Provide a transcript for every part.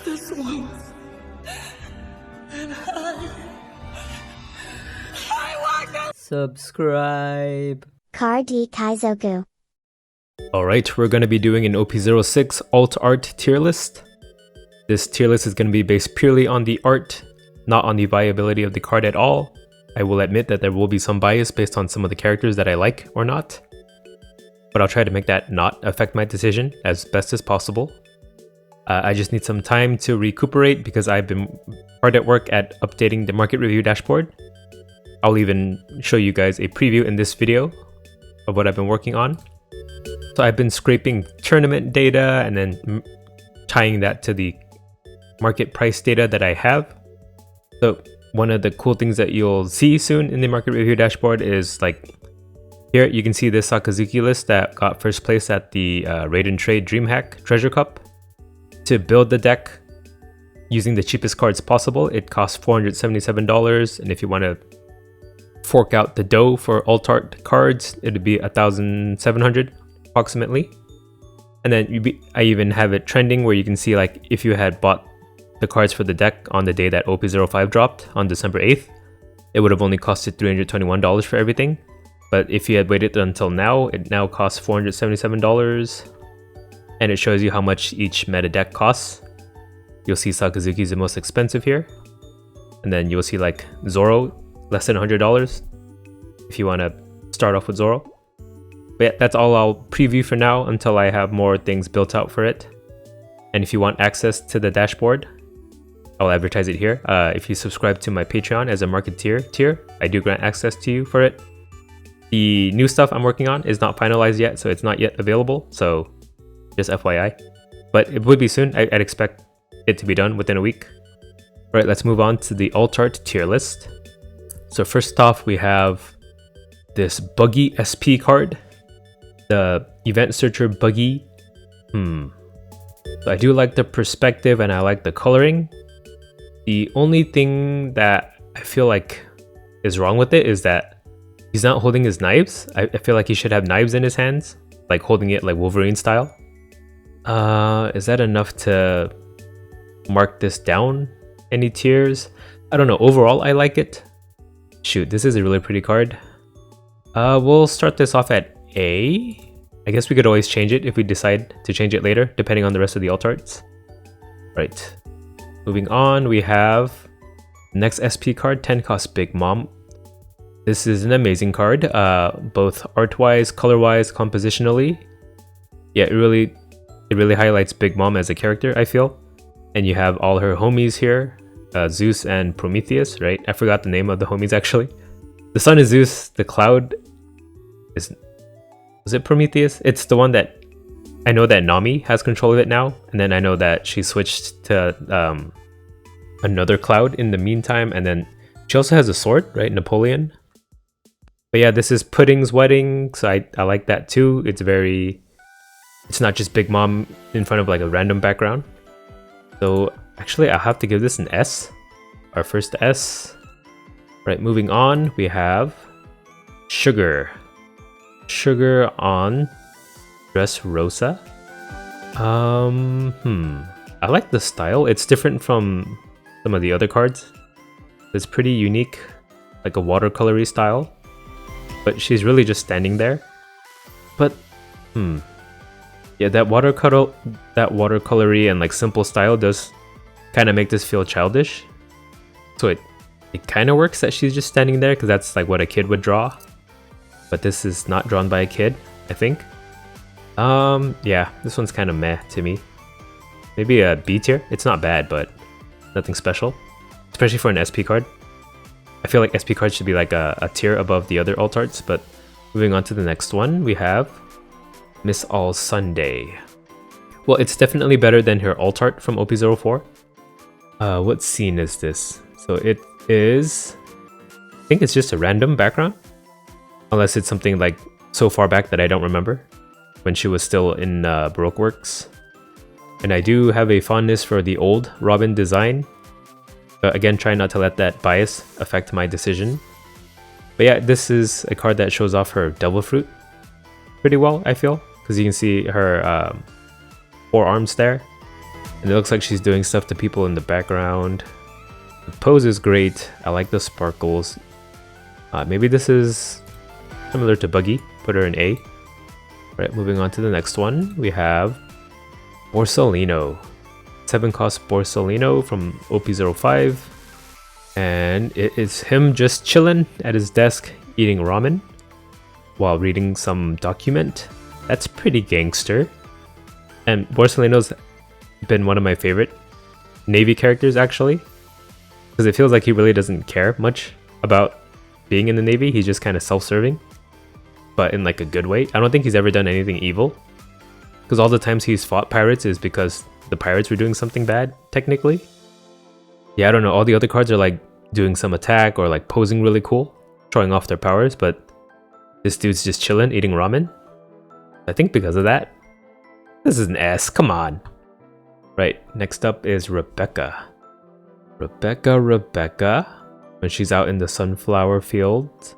this once. And I want to subscribe. Card Kaizoku. Alright, we're going to be doing an OP06 alt art tier list. This tier list is going to be based purely on the art, not on the viability of the card at all. I will admit that there will be some bias based on some of the characters that I like or not, but I'll try to make that not affect my decision as best as possible. I just need some time to recuperate because I've been hard at work at updating the market review dashboard. I'll even show you guys a preview in this video of what I've been working on. So I've been scraping tournament data and then tying that to the market price data that I have. So one of the cool things that you'll see soon in the market review dashboard is like here you can see this Sakazuki list that got first place at the Raid and Trade DreamHack Treasure Cup. To build the deck using the cheapest cards possible, it costs $477, and if you want to fork out the dough for alt art cards, it would be $1,700 approximately. And then I even have it trending where you can see like if you had bought the cards for the deck on the day that OP05 dropped on December 8th, it would have only costed $321 for everything. But if you had waited until now, it now costs $477. And it shows you how much each meta deck costs. You'll see Sakazuki is the most expensive here. And then you'll see like Zoro, less than $100 if you want to start off with Zoro. But yeah, that's all I'll preview for now until I have more things built out for it. And if you want access to the dashboard, I'll advertise it here. If you subscribe to my Patreon as a marketeer tier, I do grant access to you for it. The new stuff I'm working on is not finalized yet, so it's not yet available. So just FYI, but it would be soon. I'd expect it to be done within a week. All right, let's move on to the alt art tier list. So first off, we have this Buggy SP card, the Event Searcher Buggy. So I do like the perspective and I like the coloring. The only thing that I feel like is wrong with it is that he's not holding his knives. I feel like he should have knives in his hands, like holding it like Wolverine style. Is that enough to mark this down? Any tiers? I don't know. Overall, I like it. Shoot, this is a really pretty card. We'll start this off at A. I guess we could always change it if we decide to change it later, depending on the rest of the alt arts. Right. Moving on, we have next SP card, 10 cost Big Mom. This is an amazing card, both art-wise, color-wise, compositionally. Yeah, it really highlights Big Mom as a character, I feel. And you have all her homies here, Zeus and Prometheus, right? I forgot the name of the homies actually. The sun is Zeus, the cloud is... Was it Prometheus? It's the one that... I know that Nami has control of it now, and then I know that she switched to another cloud in the meantime, and then she also has a sword, right? Napoleon. But yeah, this is Pudding's wedding, so I like that too. It's not just Big Mom in front of like a random background. So actually I'll have to give this an S. Our first S. Right, moving on, we have Sugar. Sugar on Dressrosa. I like the style. It's different from some of the other cards. It's pretty unique, like a watercolory style. But she's really just standing there. But yeah, that watercolory and like simple style does kind of make this feel childish. So it kind of works that she's just standing there because that's like what a kid would draw. But this is not drawn by a kid, I think. Yeah, this one's kind of meh to me. Maybe a B tier. It's not bad, but nothing special. Especially for an SP card. I feel like SP cards should be like a tier above the other alt arts, but moving on to the next one, we have Miss All Sunday. Well, it's definitely better than her alt art from OP04. What scene is this? So it is... I think it's just a random background. Unless it's something like so far back that I don't remember. When she was still in Baroque Works. And I do have a fondness for the old Robin design. Again, try not to let that bias affect my decision. But yeah, this is a card that shows off her Devil Fruit pretty well, I feel. Because you can see her forearms there. And it looks like she's doing stuff to people in the background. The pose is great. I like the sparkles. Maybe this is similar to Buggy. Put her in A. Right, moving on to the next one. We have Borsellino. 7-cost Borsellino from OP05. And it is him just chilling at his desk eating ramen while reading some document. That's pretty gangster. And Borsellino's been one of my favorite Navy characters actually, because it feels like he really doesn't care much about being in the Navy. He's just kind of self-serving, but in like a good way. I don't think he's ever done anything evil, because all the times he's fought pirates is because the pirates were doing something bad, technically. Yeah, I don't know, all the other cards are like doing some attack or like posing really cool, showing off their powers, but this dude's just chilling, eating ramen. I think because of that. This is an S, come on. Right, next up is Rebecca. Rebecca, when she's out in the sunflower field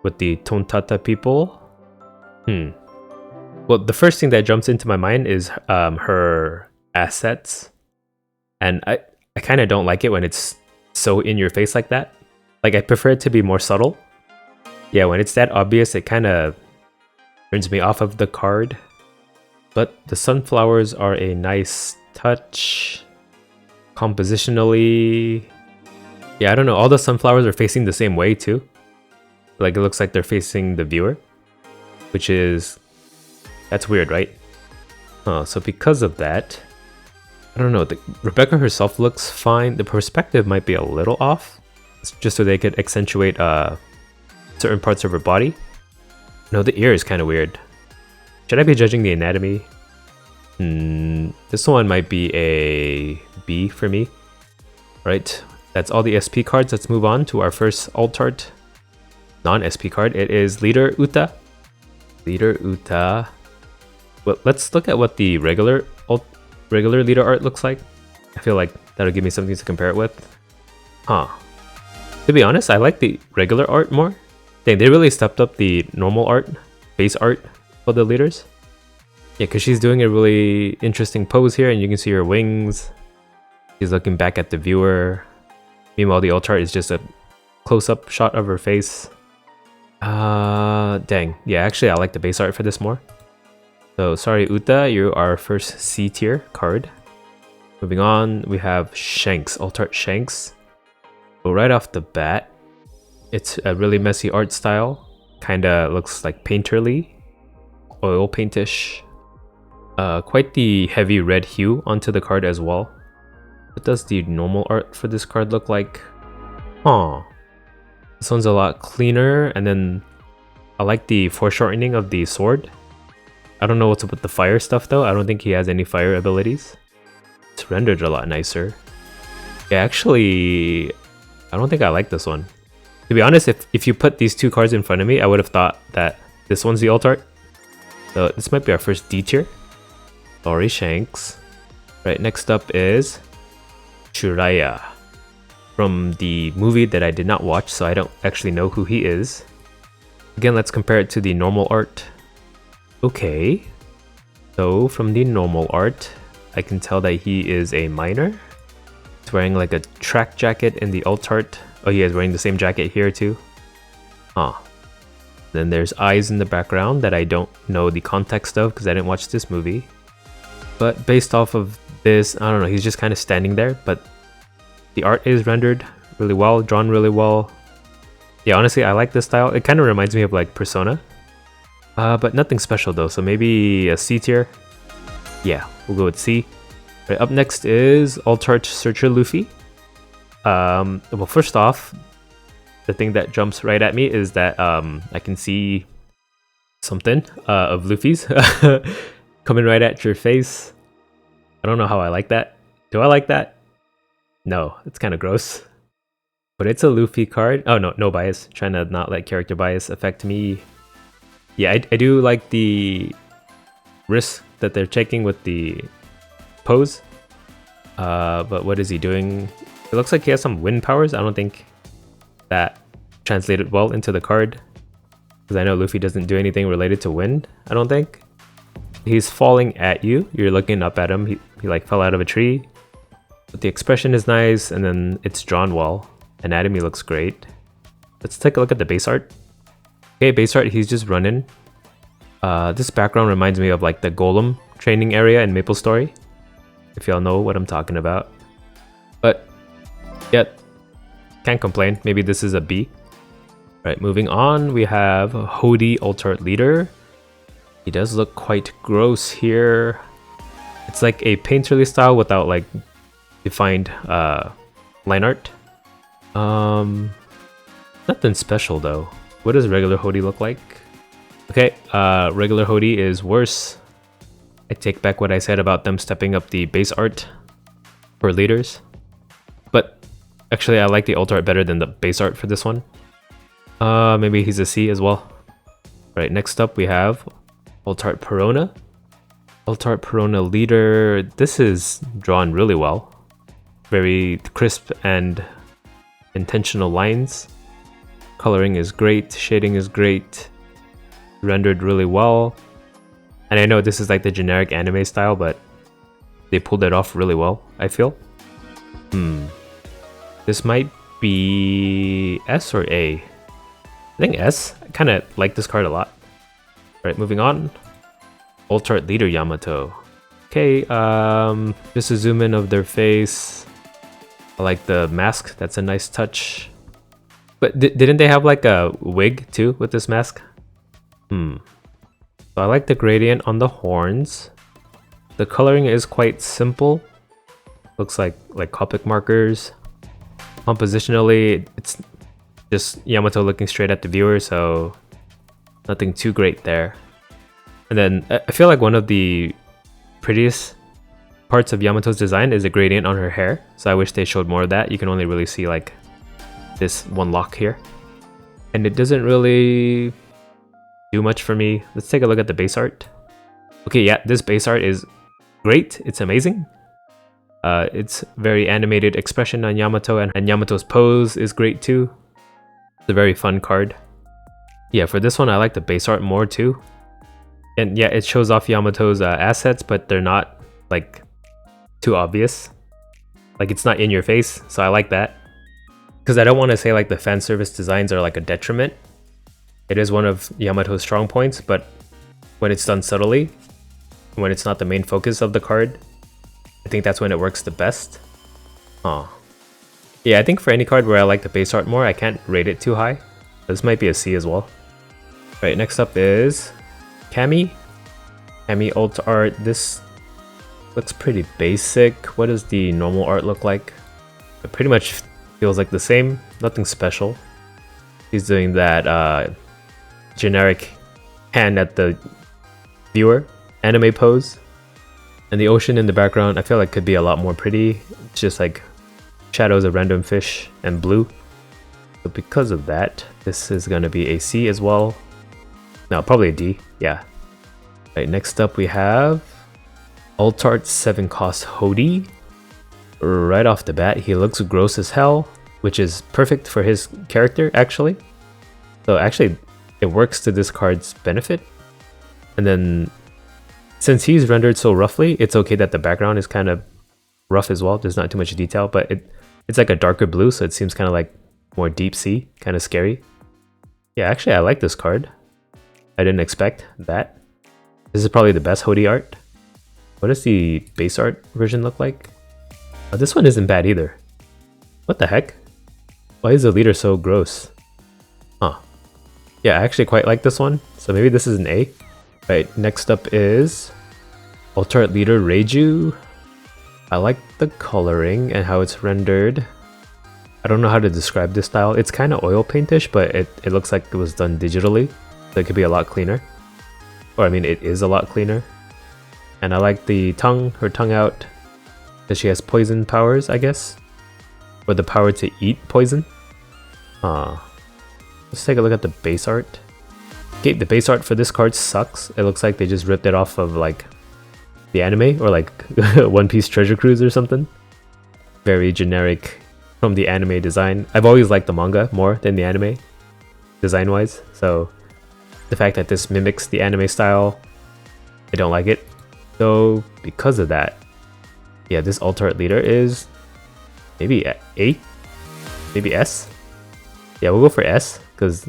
with the Tontata people. Well, the first thing that jumps into my mind is her assets. And I kind of don't like it when it's so in your face like that. Like, I prefer it to be more subtle. Yeah, when it's that obvious, it kind of turns me off of the card. But the sunflowers are a nice touch. Compositionally, yeah, I don't know, all the sunflowers are facing the same way too. Like, it looks like they're facing the viewer, which is, that's weird, right? So because of that, I don't know, Rebecca herself looks fine. The perspective might be a little off, just so they could accentuate certain parts of her body. No, the ear is kind of weird. Should I be judging the anatomy? This one might be a B for me. Right, that's all the SP cards. Let's move on to our first alt art non-SP card. It is Leader Uta. Well, let's look at what the regular leader art looks like. I feel like that'll give me something to compare it with. To be honest, I like the regular art more. Dang, they really stepped up the normal art, base art for the leaders. Yeah, because she's doing a really interesting pose here, and you can see her wings. She's looking back at the viewer. Meanwhile, the alt art is just a close-up shot of her face. Dang. Yeah, actually, I like the base art for this more. So, sorry, Uta, you're our first C tier card. Moving on, we have Shanks, alt art Shanks. So right off the bat, it's a really messy art style. Kinda looks like painterly, oil paintish. Quite the heavy red hue onto the card as well. What does the normal art for this card look like? This one's a lot cleaner, and then I like the foreshortening of the sword. I don't know what's up with the fire stuff though. I don't think he has any fire abilities. It's rendered a lot nicer. Yeah, actually, I don't think I like this one. To be honest, if you put these two cards in front of me, I would have thought that this one's the alt art. So this might be our first D tier. Sorry, Shanks. Right, next up is Churaya, from the movie that I did not watch, so I don't actually know who he is. Again, let's compare it to the normal art. Okay, so from the normal art, I can tell that he is a miner. He's wearing like a track jacket in the alt art. Oh, he is wearing the same jacket here too. Then there's eyes in the background that I don't know the context of because I didn't watch this movie. But based off of this, I don't know, he's just kind of standing there, but the art is rendered really well, drawn really well. Yeah, honestly, I like this style. It kind of reminds me of like Persona. But nothing special though, so maybe a C tier. Yeah, we'll go with C. Right, up next is Alt Art Searcher Luffy. Well, first off, the thing that jumps right at me is that I can see something of Luffy's coming right at your face. I don't know how I like that. Do I like that? No, it's kind of gross. But it's a Luffy card. Oh, no bias. Trying to not let character bias affect me. Yeah, I do like the risk that they're taking with the pose. But what is he doing? It looks like he has some wind powers. I don't think that translated well into the card, because I know Luffy doesn't do anything related to wind, I don't think. He's falling at you. You're looking up at him. He like fell out of a tree. But the expression is nice, and then it's drawn well. Anatomy looks great. Let's take a look at the base art. Okay, base art, he's just running. This background reminds me of like the Golem training area in MapleStory, if y'all know what I'm talking about. But yeah, can't complain. Maybe this is a B. Right, moving on, we have Hody Alt-Art Leader. He does look quite gross here. It's like a painterly style without like defined line art. Nothing special though. What does regular Hody look like? Okay, regular Hody is worse. I take back what I said about them stepping up the base art for leaders. But actually I like the alt art better than the base art for this one. Maybe he's a C as well. Right, next up we have Alt-Art Perona. Alt-Art Perona Leader. This is drawn really well. Very crisp and intentional lines. Coloring is great, shading is great. Rendered really well. And I know this is like the generic anime style, but they pulled it off really well, I feel. This might be S or A. I think S. I kind of like this card a lot. Alright, moving on. Alt-Art Leader Yamato. Okay, just a zoom in of their face. I like the mask, that's a nice touch. But didn't they have like a wig too with this mask? So I like the gradient on the horns. The coloring is quite simple. Looks like Copic markers. Compositionally, it's just Yamato looking straight at the viewer, so nothing too great there. And then I feel like one of the prettiest parts of Yamato's design is the gradient on her hair, so I wish they showed more of that. You can only really see like this one lock here. And it doesn't really do much for me. Let's take a look at the base art. Okay, yeah, this base art is great. It's amazing. It's very animated expression on Yamato, and Yamato's pose is great too. It's a very fun card. Yeah, for this one, I like the base art more too. And yeah, it shows off Yamato's assets, but they're not like too obvious. Like it's not in your face, so I like that. Because I don't want to say like the fan service designs are like a detriment. It is one of Yamato's strong points, but when it's done subtly, when it's not the main focus of the card, I think that's when it works the best. Yeah, I think for any card where I like the base art more, I can't rate it too high. This might be a C as well. Right, next up is Cammy. Cammy alt art. This looks pretty basic. What does the normal art look like? It pretty much feels like the same. Nothing special. He's doing that generic hand at the viewer anime pose. And the ocean in the background, I feel like could be a lot more pretty. It's just like shadows of random fish and blue. So because of that, this is gonna be a C as well. No, probably a D, yeah. Right, next up we have Alt-Art 7 cost Hody. Right off the bat, he looks gross as hell, which is perfect for his character, actually. So actually, it works to this card's benefit. And then, since he's rendered so roughly, it's okay that the background is kind of rough as well. There's not too much detail, but it's like a darker blue, so it seems kind of like more deep sea, kind of scary. Yeah, actually, I like this card. I didn't expect that. This is probably the best Hody art. What does the base art version look like? Oh, this one isn't bad either. What the heck? Why is the leader so gross? Huh. Yeah, I actually quite like this one, so maybe this is an A. Right, next up is Alt-Art Leader Reiju. I like the coloring and how it's rendered. I don't know how to describe this style. It's kind of oil paintish, but it looks like it was done digitally, so it could be a lot cleaner. Or I mean, it is a lot cleaner. And I like the tongue, her tongue out, because she has poison powers, I guess. Or the power to eat poison. Let's take a look at the base art. Okay, the base art for this card sucks. It looks like they just ripped it off of like the anime or like One Piece Treasure Cruise or something. Very generic from the anime design. I've always liked the manga more than the anime, design-wise. So the fact that this mimics the anime style I don't like it. So because of that, yeah, this alt art leader is maybe A? Maybe S? Yeah, we'll go for S because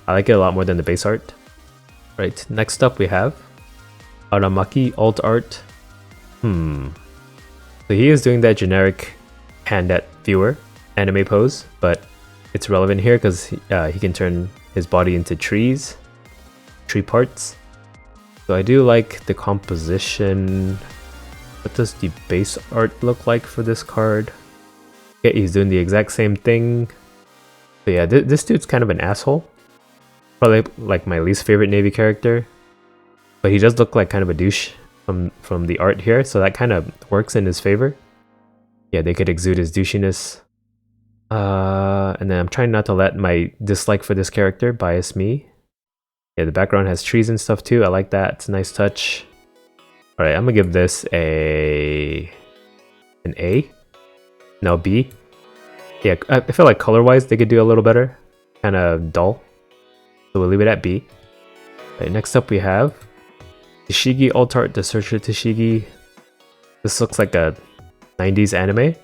I like it a lot more than the base art. Right, next up we have Aramaki alt art. So he is doing that generic hand at viewer anime pose, but it's relevant here because he can turn his body into tree parts. So I do like the composition. What does the base art look like for this card? Okay, he's doing the exact same thing. So yeah, this dude's kind of an asshole. Probably like my least favorite Navy character. But he does look like kind of a douche from the art here, so that kind of works in his favor. Yeah, they could exude his douchiness. And then I'm trying not to let my dislike for this character bias me. Yeah, the background has trees and stuff too. I like that. It's a nice touch. Alright, I'm gonna give this an A. No, B. Yeah, I feel like color-wise they could do a little better. Kind of dull. So we'll leave it at B. Right, next up we have Tashigi alt art, the Searcher Tashigi. This looks like a 90s anime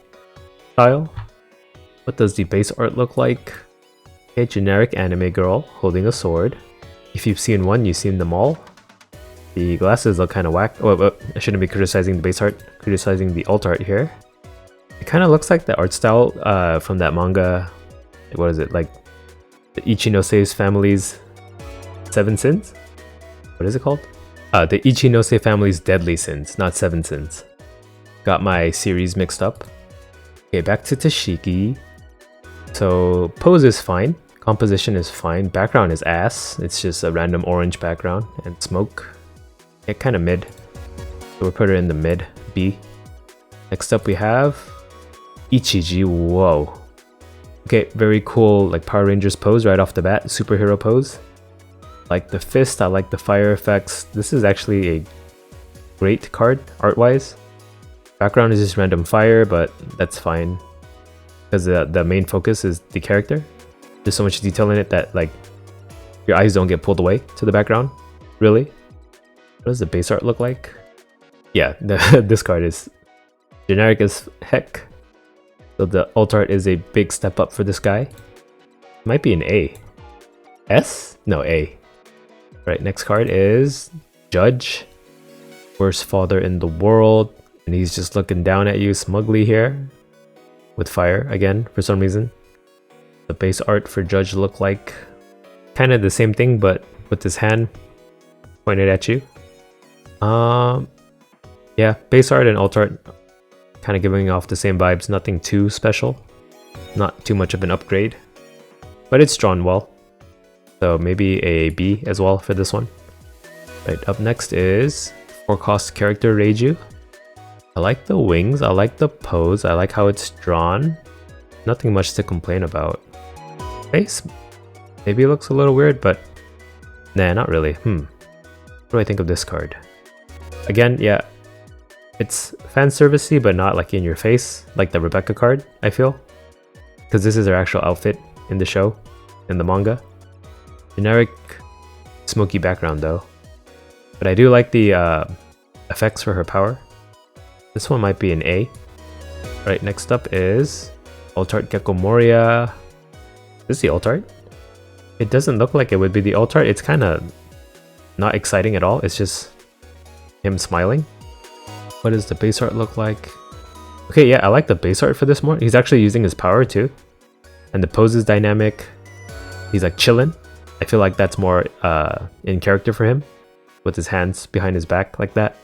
style. What does the base art look like? A generic anime girl holding a sword. If you've seen one, you've seen them all. The glasses look kind of whack. Oh, I shouldn't be criticizing the base art, criticizing the alt art here. It kind of looks like the art style from that manga. What is it? Like the Ichinose family's 7 sins? What is it called? The Ichinose family's deadly sins, not 7 sins. Got my series mixed up. Okay, back to Tashigi. So pose is fine, composition is fine, background is ass. It's just a random orange background and smoke. Yeah, kind of mid. So we'll put her in the mid, B. Next up we have Ichiji. Whoa. Okay, very cool like Power Rangers pose right off the bat, superhero pose. Like the fist, I like the fire effects. This is actually a great card art-wise. Background is just random fire, but that's fine because the main focus is the character. There's so much detail in it that like your eyes don't get pulled away to the background. Really? What does the base art look like? Yeah, this card is generic as heck. So the alt art is a big step up for this guy. Might be an A. S? No, A. Right, next card is Judge. Worst father in the world. And he's just looking down at you smugly here. With fire, again, for some reason. The base art for Judge look like kind of the same thing, but with his hand pointed at you. Yeah, base art and alt art kind of giving off the same vibes. Nothing too special. Not too much of an upgrade. But it's drawn well. So maybe a B as well for this one. Right, up next is 4-cost character Reiju. I like the wings, I like the pose, I like how it's drawn. Nothing much to complain about. Face? Maybe it looks a little weird, but nah, not really. What do I think of this card? Again, yeah, it's fan servicey, but not like in your face, like the Rebecca card, I feel. Because this is her actual outfit in the show, in the manga. Generic smoky background though. But I do like the effects for her power. This one might be an A. Right, next up is alt art Gecko Moria. Is this the alt art? It doesn't look like it would be the alt art. It's kind of not exciting at all. It's just him smiling. What does the base art look like? Okay, yeah, I like the base art for this more. He's actually using his power too. And the pose is dynamic. He's like chilling. I feel like that's more in character for him. With his hands behind his back like that.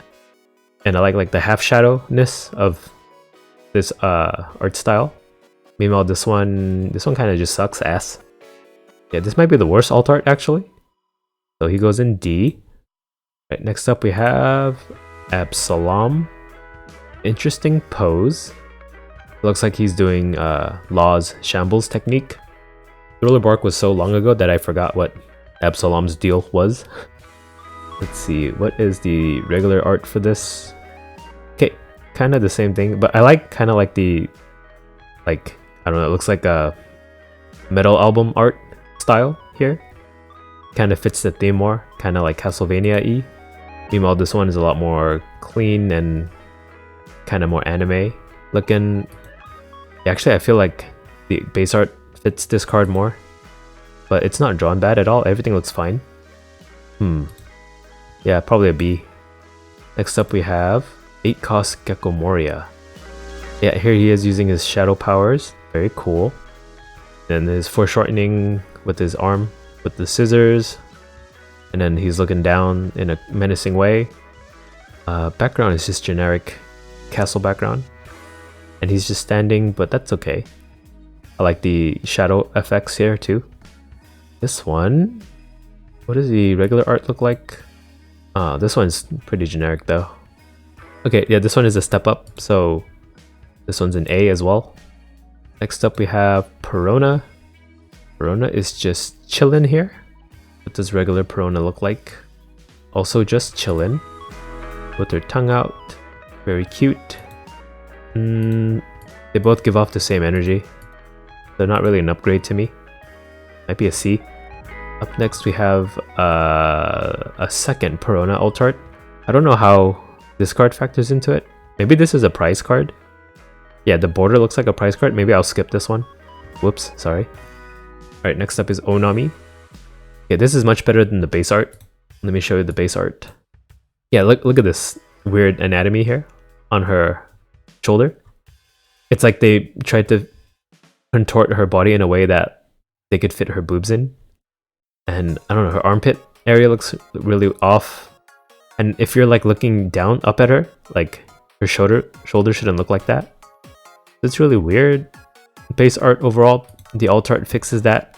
And I like the half shadowness of this art style. Meanwhile, this one kind of just sucks ass. Yeah, this might be the worst alt art actually. So he goes in D. Right, next up we have Absalom. Interesting pose. It looks like he's doing Law's Shambles technique. Thriller Bark was so long ago that I forgot what Absalom's deal was. Let's see, what is the regular art for this? Okay, kind of the same thing, but I like kind of like the, like, I don't know, it looks like a metal album art style here. Kind of fits the theme more, kind of like Castlevania-y. Meanwhile, this one is a lot more clean and kind of more anime looking. Actually, I feel like the base art fits this card more, but it's not drawn bad at all. Everything looks fine. Yeah, probably a B. Next up we have 8 cost Gecko Moria. Yeah, here he is using his shadow powers. Very cool. And his foreshortening with his arm with the scissors. And then he's looking down in a menacing way. Background is just generic castle background. And he's just standing, but that's okay. I like the shadow effects here too. This one, what does the regular art look like? This one's pretty generic though. Okay, yeah, this one is a step up, so this one's an A as well. Next up we have Perona. Perona is just chillin' here. What does regular Perona look like? Also just chillin'. With their tongue out. Very cute. They both give off the same energy. They're not really an upgrade to me. Might be a C. Up next we have a second Perona alt art. I don't know how this card factors into it. Maybe this is a prize card. Yeah, the border looks like a prize card. Maybe I'll skip this one. Whoops, sorry. Alright, next up is Onami. Yeah, this is much better than the base art. Let me show you the base art. Yeah, look at this weird anatomy here on her shoulder. It's like they tried to contort her body in a way that they could fit her boobs in. And I don't know, her armpit area looks really off. And if you're like looking down up at her, like her shoulder shouldn't look like that. It's really weird. Base art overall, the alt art fixes that.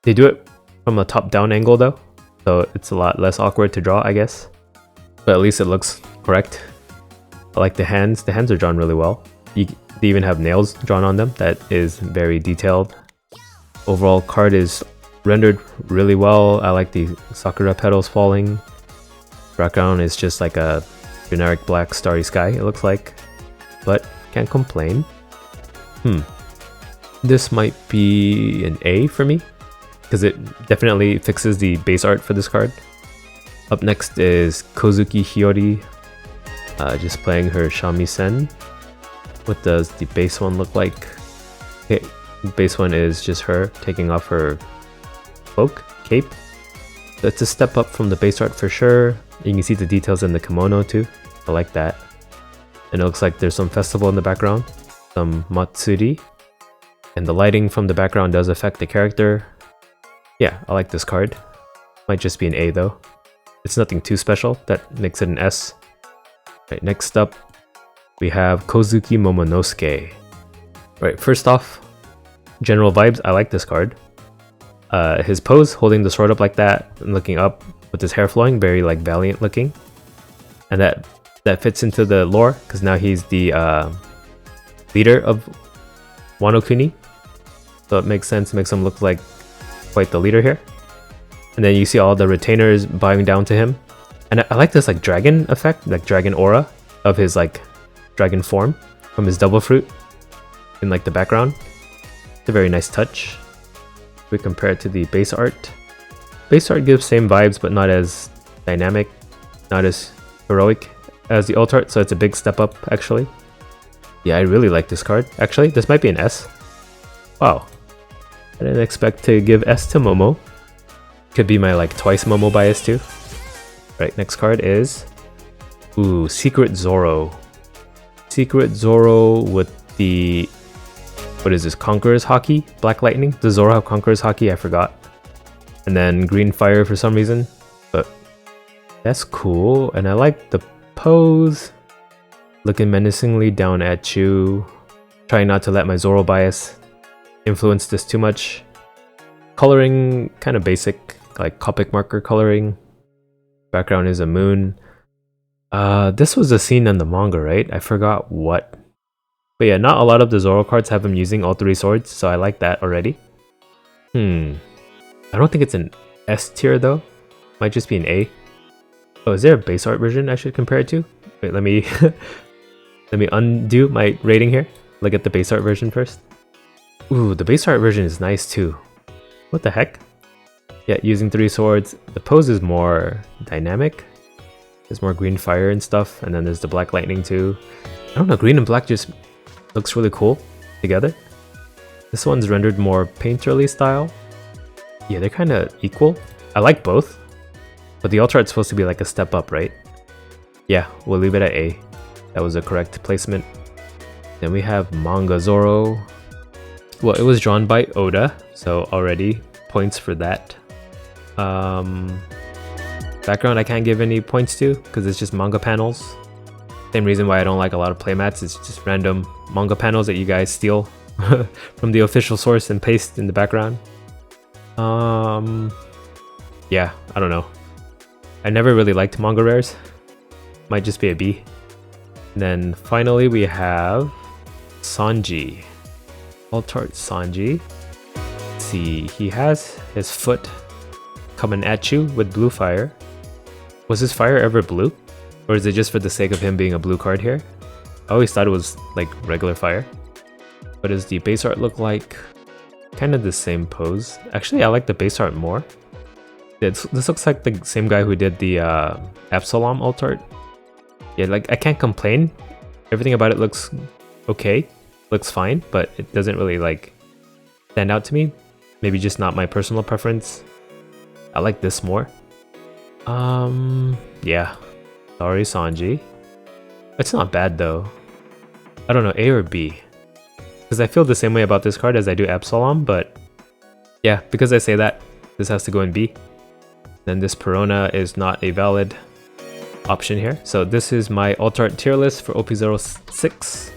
They do it from a top down angle though, so it's a lot less awkward to draw, I guess. But at least it looks correct. I like the hands. The hands are drawn really well. They even have nails drawn on them. That is very detailed. Overall card is rendered really well. I like the sakura petals falling. Background is just like a generic black starry sky, it looks like. But can't complain. This might be an A for me, because it definitely fixes the base art for this card. Up next is Kozuki Hiyori, just playing her shamisen. What does the base one look like? Okay, base one is just her taking off her cloak, cape. So it's a step up from the base art for sure. You can see the details in the kimono too. I like that. And it looks like there's some festival in the background, some matsuri. And the lighting from the background does affect the character. Yeah, I like this card. Might just be an A though. It's nothing too special, that makes it an S. Right, next up, we have Kozuki Momonosuke. Right, first off, general vibes, I like this card. His pose, holding the sword up like that and looking up with his hair flowing, very like valiant looking. And that fits into the lore, because now he's the leader of Wano Kuni. So it makes sense, makes him look like quite the leader here. And then you see all the retainers bowing down to him. And I like this like dragon effect, like dragon aura of his like dragon form from his double fruit in like the background. It's a very nice touch. If we compare it to the base art. Base art gives same vibes, but not as dynamic, not as heroic as the alt art, so it's a big step up actually. Yeah, I really like this card. Actually, this might be an S. Wow. I didn't expect to give S to Momo. Could be my like twice Momo bias too. Right, next card is Secret Zoro. Secret Zoro with the, what is this, Conqueror's Hockey? Black Lightning? Does Zoro have Conqueror's Hockey? I forgot. And then Green Fire for some reason. But that's cool. And I like the pose. Looking menacingly down at you. Trying not to let my Zoro bias influence this too much. Coloring, kind of basic, like Copic marker coloring. Background is a moon. This was a scene in the manga, right? I forgot what. But yeah, not a lot of the Zoro cards have him using all 3 swords, so I like that already. I don't think it's an S tier though. Might just be an A. Oh, is there a base art version I should compare it to? Wait, let me let me undo my rating here. Look at the base art version first. Ooh, the base art version is nice too. What the heck? Yeah, using 3 swords. The pose is more dynamic. There's more green fire and stuff, and then there's the black lightning too. I don't know, green and black just looks really cool together. This one's rendered more painterly style. Yeah, they're kind of equal. I like both, but the alt art's supposed to be like a step up, right? Yeah, we'll leave it at A. That was a correct placement. Then we have Manga Zoro. Well, it was drawn by Oda, so already points for that. Background I can't give any points to because it's just manga panels. Same reason why I don't like a lot of playmats. It's just random manga panels that you guys steal from the official source and paste in the background. Yeah, I don't know. I never really liked manga rares. Might just be a B. And then finally we have Sanji. Alt art Sanji. Let's see, he has his foot coming at you with blue fire. Was his fire ever blue? Or is it just for the sake of him being a blue card here? I always thought it was like regular fire. What does the base art look like? Kind of the same pose. Actually, I like the base art more. This looks like the same guy who did the Absalom alt art. Yeah, like I can't complain. Everything about it looks okay. Looks fine, but it doesn't really like stand out to me. Maybe just not my personal preference. I like this more. Yeah. Sorry, Sanji. It's not bad though. I don't know, A or B. Because I feel the same way about this card as I do Absalom, but yeah, because I say that, this has to go in B. Then this Perona is not a valid option here. So this is my alt art tier list for OP06.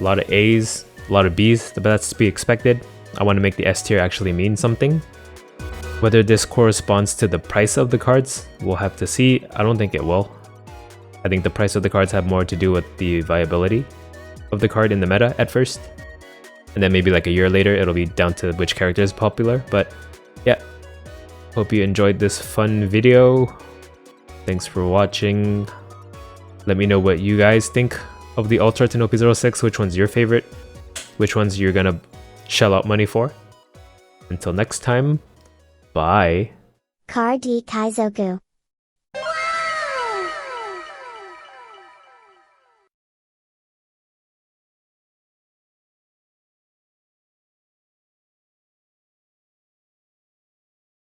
A lot of A's, a lot of B's, but that's to be expected. I want to make the S tier actually mean something. Whether this corresponds to the price of the cards, we'll have to see. I don't think it will. I think the price of the cards have more to do with the viability of the card in the meta at first. And then maybe like a year later, it'll be down to which character is popular. But yeah, hope you enjoyed this fun video. Thanks for watching. Let me know what you guys think of the alt art in OP06. Which one's your favorite? Which ones you're gonna shell out money for? Until next time, bye. Car D Kaizoku.